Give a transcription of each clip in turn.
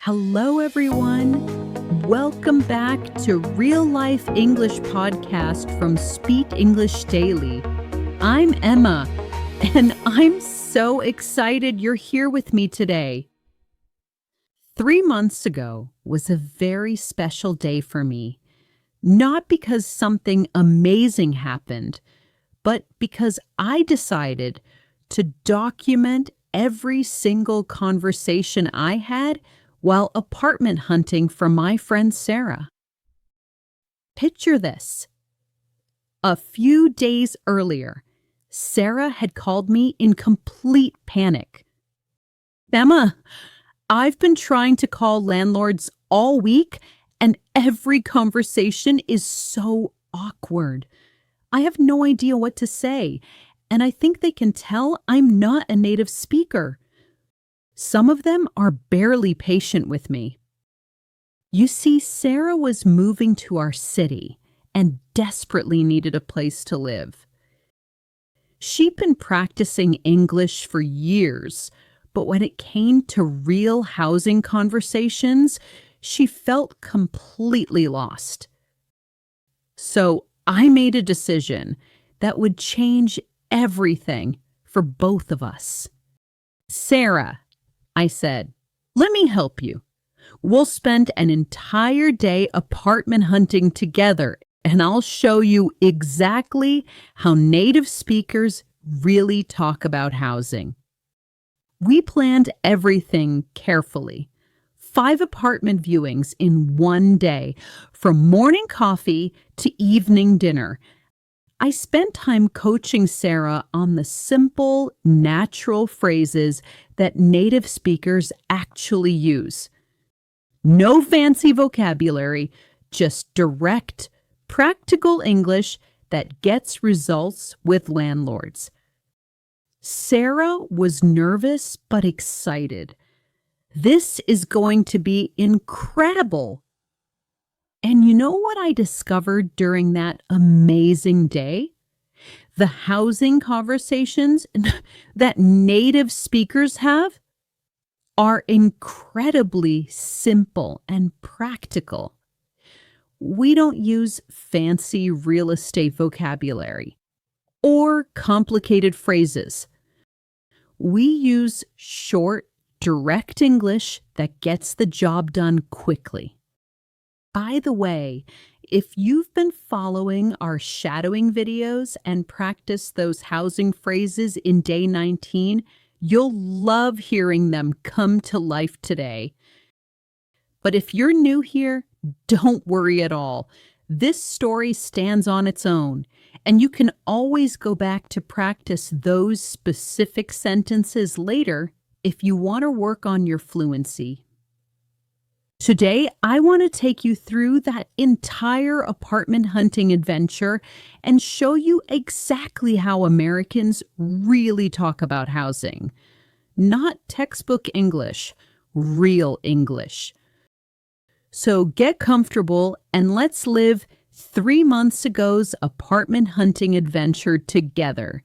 Hello, everyone. Welcome back to Real Life English Podcast from Speak English Daily. I'm Emma, and I'm so excited you're here with me today. 3 months ago was a very special day for me, not because something amazing happened, but because I decided to document every single conversation I had while apartment hunting for my friend Sarah. Picture this. A few days earlier, Sarah had called me in complete panic. Emma, I've been trying to call landlords all week, and every conversation is so awkward. I have no idea what to say, and I think they can tell I'm not a native speaker. Some of them are barely patient with me. You see, Sarah was moving to our city and desperately needed a place to live. She'd been practicing English for years, but when it came to real housing conversations, she felt completely lost. So I made a decision that would change everything for both of us. Sarah, I said, let me help you. We'll spend an entire day apartment hunting together, and I'll show you exactly how native speakers really talk about housing. We planned everything carefully. 5 apartment viewings in one day, from morning coffee to evening dinner. I spent time coaching Sarah on the simple, natural phrases that native speakers actually use. No fancy vocabulary, just direct, practical English that gets results with landlords. Sarah was nervous but excited. This is going to be incredible. And you know what I discovered during that amazing day? The housing conversations that native speakers have are incredibly simple and practical. We don't use fancy real estate vocabulary or complicated phrases. We use short, direct English that gets the job done quickly. By the way, if you've been following our shadowing videos and practiced those housing phrases in day 19, you'll love hearing them come to life today. But if you're new here, don't worry at all. This story stands on its own, and you can always go back to practice those specific sentences later if you want to work on your fluency. Today, I want to take you through that entire apartment hunting adventure and show you exactly how Americans really talk about housing. Not textbook English, real English. So get comfortable and let's live 3 months ago's apartment hunting adventure together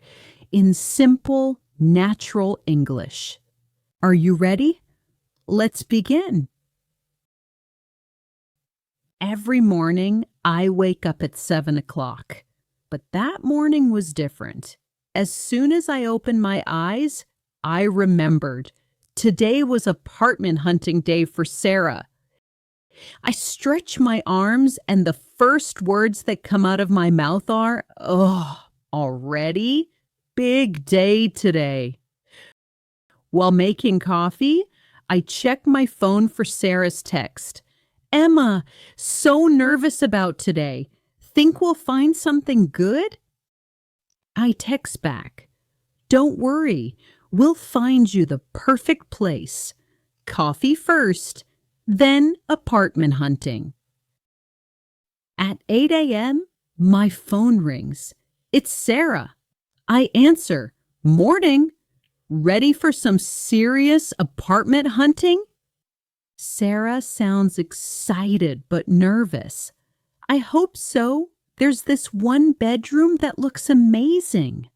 in simple, natural English. Are you ready? Let's begin. Every morning, I wake up at 7 o'clock. But that morning was different. As soon as I opened my eyes, I remembered. Today was apartment hunting day for Sarah. I stretch my arms, and the first words that come out of my mouth are, already? Big day today. While making coffee, I check my phone for Sarah's text. Emma, so nervous about today. Think we'll find something good? I text back. Don't worry, we'll find you the perfect place. Coffee first, then apartment hunting. At 8 a.m., my phone rings. It's Sarah. I answer, morning. Ready for some serious apartment hunting? Sarah sounds excited but nervous. I hope so. There's this one bedroom that looks amazing.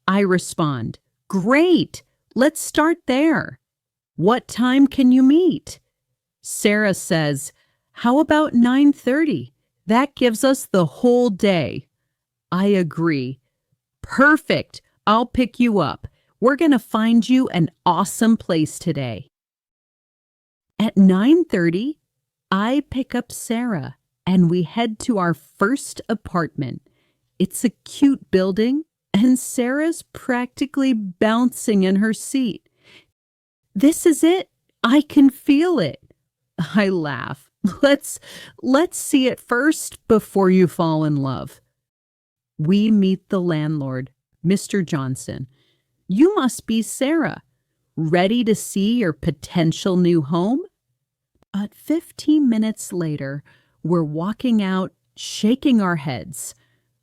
I respond, great. Let's start there. What time can you meet? Sarah says, "How about 9:30? That gives us the whole day." I agree. "Perfect. I'll pick you up. We're going to find you an awesome place today." At 9:30, I pick up Sarah and we head to our first apartment. It's a cute building and Sarah's practically bouncing in her seat. "This is it. I can feel it." I laugh. Let's see it first before you fall in love. We meet the landlord, Mr. Johnson. "You must be Sarah. Ready to see your potential new home?" But 15 minutes later, we're walking out, shaking our heads.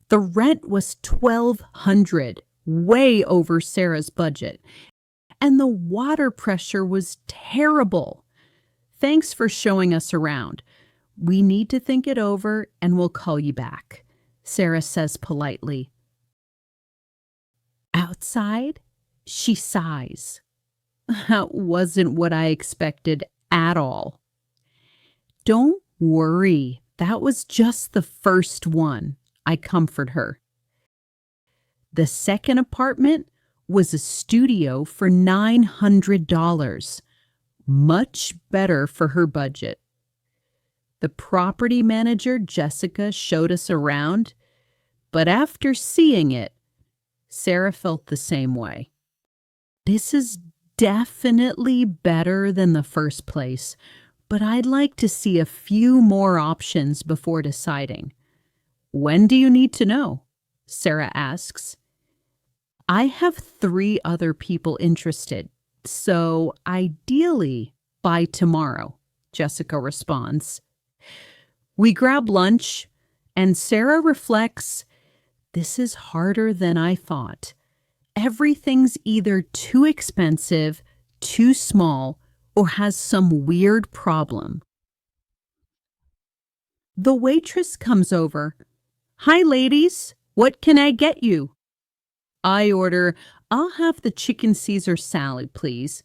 The rent was $1,200, way over Sarah's budget. And the water pressure was terrible. "Thanks for showing us around. We need to think it over and we'll call you back," Sarah says politely. Outside, she sighs. That wasn't what I expected at all. "Don't worry, that was just the first one," I comfort her. The second apartment was a studio for $900. Much better for her budget. The property manager, Jessica, showed us around, but after seeing it, Sarah felt the same way. "This is definitely better than the first place, but I'd like to see a few more options before deciding." "When do you need to know?" Sarah asks. "I have 3 other people interested, so ideally by tomorrow," Jessica responds. We grab lunch, and Sarah reflects, "This is harder than I thought. Everything's either too expensive, too small, or has some weird problem." The waitress comes over. "Hi, ladies. What can I get you?" I order, "I'll have the chicken Caesar salad, please."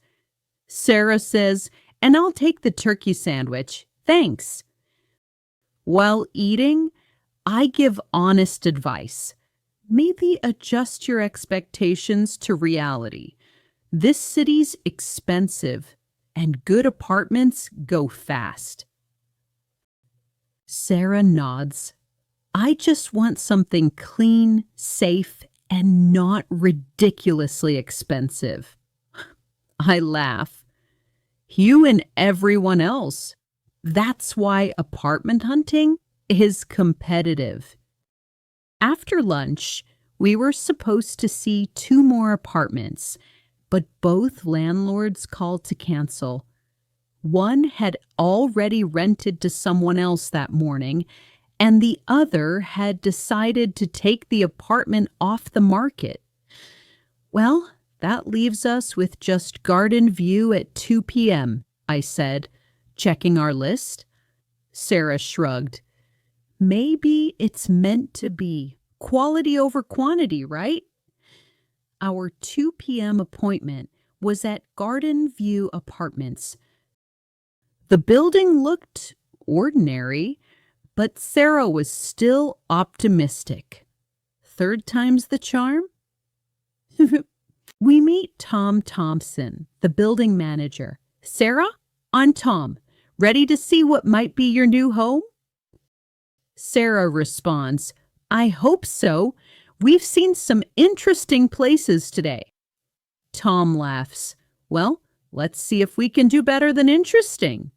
Sarah says, "And I'll take the turkey sandwich. Thanks." While eating, I give honest advice. Maybe adjust your expectations to reality. This city's expensive, and good apartments go fast. Sarah nods. I just want something clean, safe, and not ridiculously expensive. I laugh. You and everyone else. That's why apartment hunting is competitive. After lunch, we were supposed to see 2 more apartments, but both landlords called to cancel. One had already rented to someone else that morning, and the other had decided to take the apartment off the market. "Well, that leaves us with just Garden View at 2 p.m., I said, checking our list. Sarah shrugged. "Maybe it's meant to be. Quality over quantity, right?" Our 2 p.m. appointment was at Garden View Apartments. The building looked ordinary, but Sarah was still optimistic. Third time's the charm? We meet Tom Thompson, the building manager. "Sarah, I'm Tom. Ready to see what might be your new home?" Sarah responds, "I hope so. We've seen some interesting places today." Tom laughs. "Well, let's see if we can do better than interesting."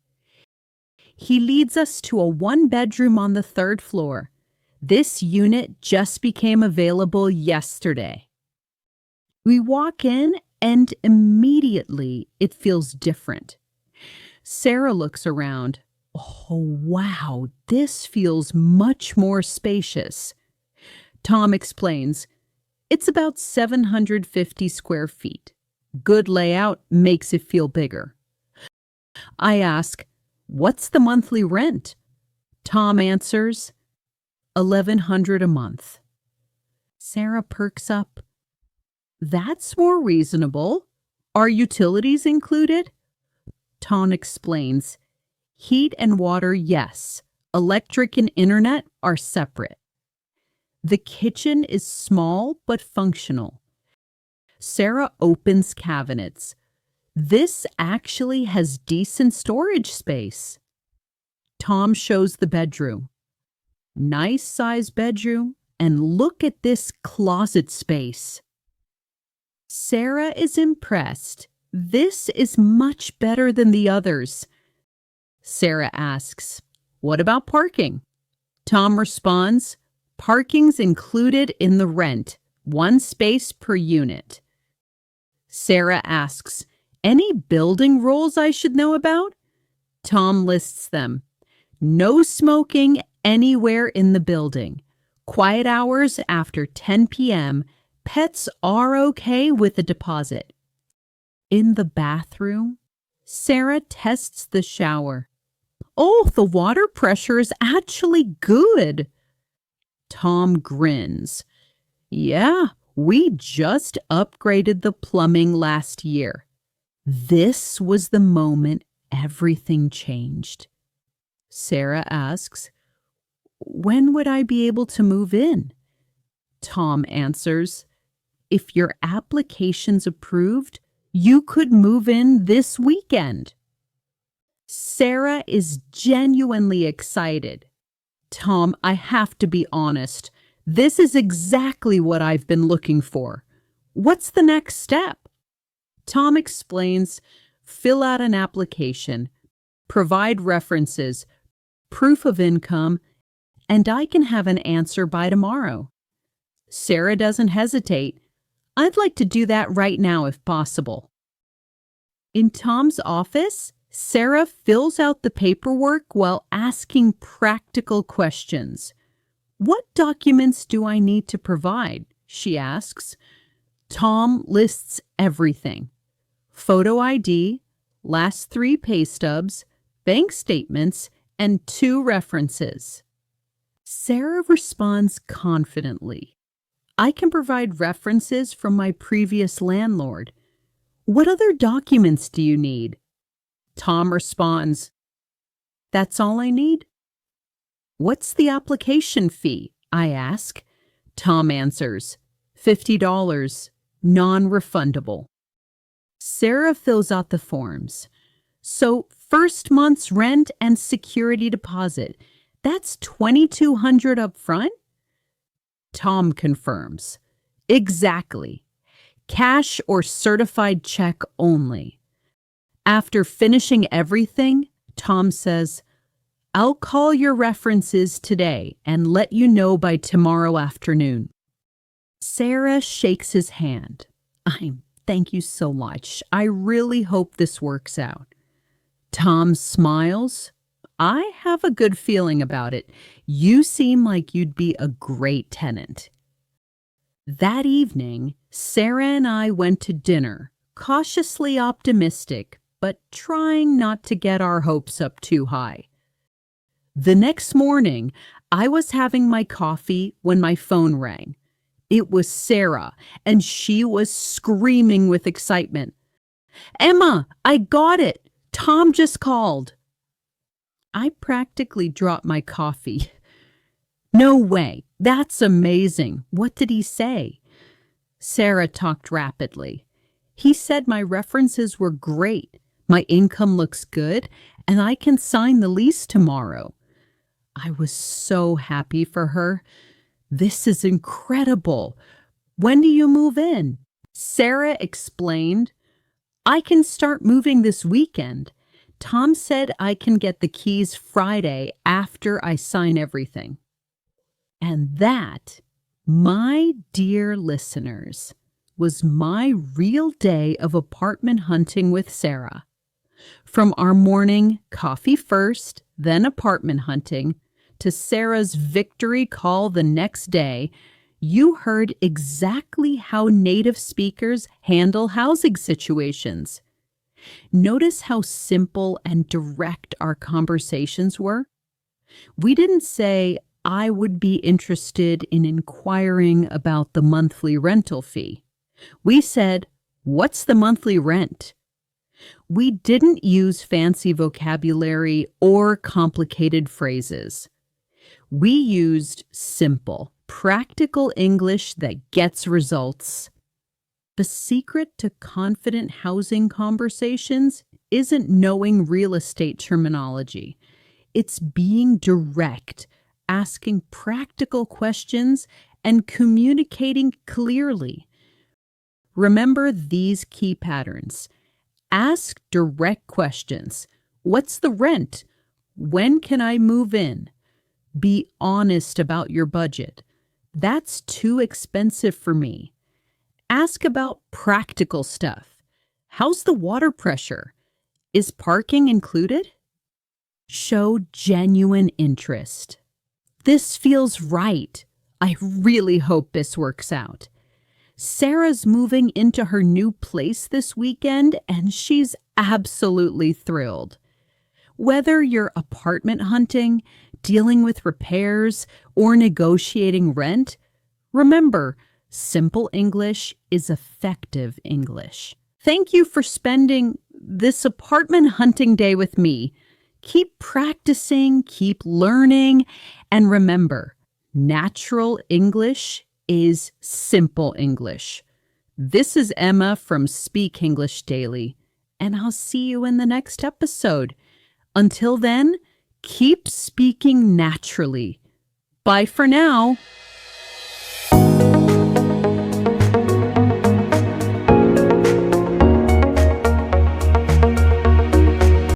He leads us to a 1-bedroom on the 3rd floor. This unit just became available yesterday. We walk in and immediately it feels different. Sarah looks around. "Oh, wow, this feels much more spacious." Tom explains, "It's about 750 square feet. Good layout makes it feel bigger." I ask, "What's the monthly rent?" Tom answers, $1,100 a month. Sarah perks up. "That's more reasonable. Are utilities included?" Tom explains, Heat and water, yes. Electric and internet are separate. The kitchen is small but functional. Sarah opens cabinets. This actually has decent storage space. Tom shows the bedroom. Nice size bedroom, and look at this closet space. Sarah is impressed. This is much better than the others. Sarah asks, "What about parking?" Tom responds, "Parking's included in the rent, 1 space per unit." Sarah asks, "Any building rules I should know about?" Tom lists them. No smoking anywhere in the building. Quiet hours after 10 p.m. Pets are okay with a deposit. In the bathroom, Sarah tests the shower. Oh, the water pressure is actually good. Tom grins. Yeah, we just upgraded the plumbing last year. This was the moment everything changed. Sarah asks, "When would I be able to move in?" Tom answers, "If your application's approved, you could move in this weekend." Sarah is genuinely excited. "Tom, I have to be honest. This is exactly what I've been looking for. What's the next step?" Tom explains, "Fill out an application, provide references, proof of income, and I can have an answer by tomorrow." Sarah doesn't hesitate. "I'd like to do that right now if possible." In Tom's office, Sarah fills out the paperwork while asking practical questions. "What documents do I need to provide?" she asks. Tom lists everything. Photo ID, last 3 pay stubs, bank statements, and 2 references. Sarah responds confidently. "I can provide references from my previous landlord. What other documents do you need?" Tom responds, "That's all I need." "What's the application fee?" I ask. Tom answers, $50, non-refundable. Sarah fills out the forms. "So first month's rent and security deposit, that's $2,200 up front?" Tom confirms, "Exactly. Cash or certified check only." After finishing everything, Tom says, "I'll call your references today and let you know by tomorrow afternoon." Sarah shakes his hand. Thank you so much. I really hope this works out." Tom smiles. "I have a good feeling about it. You seem like you'd be a great tenant." That evening, Sarah and I went to dinner, cautiously optimistic, but trying not to get our hopes up too high. The next morning, I was having my coffee when my phone rang. It was Sarah, and she was screaming with excitement. "Emma, I got it! Tom just called." I practically dropped my coffee. "No way! That's amazing! What did he say?" Sarah talked rapidly. "He said my references were great, my income looks good, and I can sign the lease tomorrow." I was so happy for her. "This is incredible. When do you move in?" Sarah explained, "I can start moving this weekend. Tom said I can get the keys Friday after I sign everything." And that, my dear listeners, was my real day of apartment hunting with Sarah. From our morning coffee first, then apartment hunting, to Sarah's victory call the next day, you heard exactly how native speakers handle housing situations. Notice how simple and direct our conversations were? We didn't say, "I would be interested in inquiring about the monthly rental fee." We said, "What's the monthly rent?" We didn't use fancy vocabulary or complicated phrases. We used simple, practical English that gets results. The secret to confident housing conversations isn't knowing real estate terminology. It's being direct, asking practical questions, and communicating clearly. Remember these key patterns. Ask direct questions. What's the rent? When can I move in? Be honest about your budget. That's too expensive for me. Ask about practical stuff. How's the water pressure? Is parking included? Show genuine interest. This feels right. I really hope this works out. Sarah's moving into her new place this weekend, and she's absolutely thrilled. Whether you're apartment hunting, dealing with repairs, or negotiating rent, remember, simple English is effective English. Thank you for spending this apartment hunting day with me. Keep practicing, keep learning, and remember, natural English is simple English. This is Emma from Speak English Daily, and I'll see you in the next episode. Until then, keep speaking naturally. Bye for now.